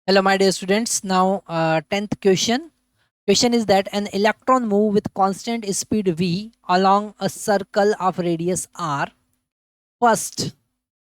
Hello, my dear students. Now, 10th question. Question is that an electron move with constant speed v along a circle of radius r. First,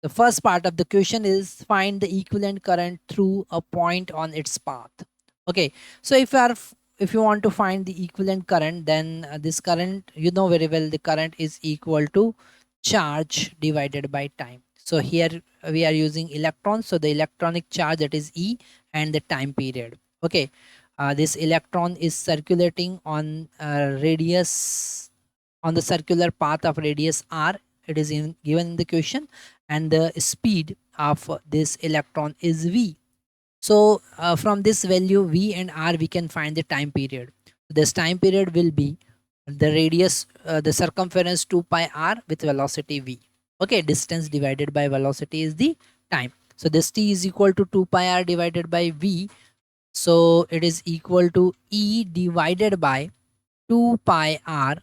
the first part of the question is find the equivalent current through a point on its path. Okay, so if you want to find the equivalent current, then this current, you know very well, the current is equal to charge divided by time. So here we are using electrons, so the electronic charge, that is E, and the time period. Okay, this electron is circulating on radius, on the circular path of radius r. It is given in the question, and the speed of this electron is v. So from this value v and r, we can find the time period. This time period will be the radius, the circumference 2 pi r with velocity v. Okay, distance divided by velocity is the time. So this t is equal to 2 pi r divided by v. So it is equal to E divided by 2 pi r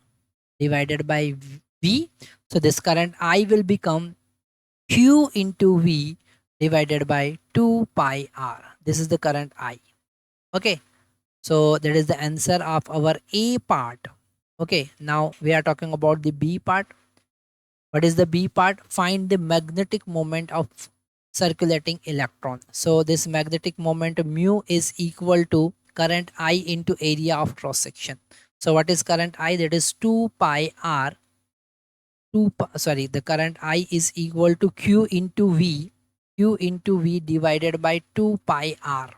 divided by v. So this current I will become q into v divided by 2 pi r. This is the current I. Okay, so that is the answer of our A part. Okay, now we are talking about the B part. What is the B part? Find the magnetic moment of circulating electron. So this magnetic moment mu is equal to current I into area of cross section. So what is current I? That is 2 pi r. Sorry, the current I is equal to q into v. Q into v divided by 2 pi r,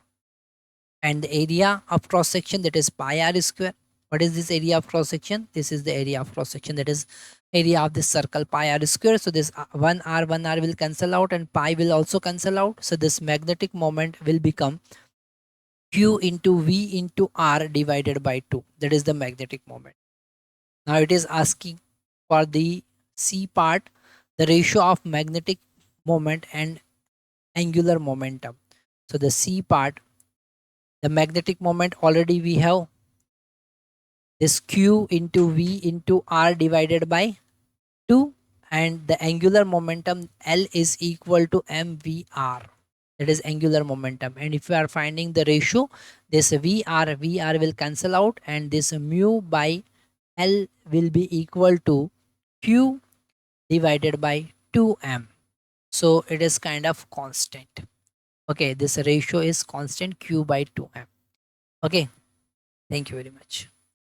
and the area of cross section, that is pi r square. What is this area of cross section? This is the area of cross section, that is area of this circle, pi r square. So this 1r will cancel out, and pi will also cancel out. So this magnetic moment will become q into v into r divided by 2. That is the magnetic moment. Now it is asking for the C part, the ratio of magnetic moment and angular momentum. So the C part, the magnetic moment, already we have this q into v into r divided by 2, and the angular momentum L is equal to mvr. That is angular momentum. And if we are finding the ratio, this vr will cancel out, and this mu by L will be equal to q divided by 2m. So it is kind of constant. Okay, this ratio is constant, q by 2m. Okay, thank you very much.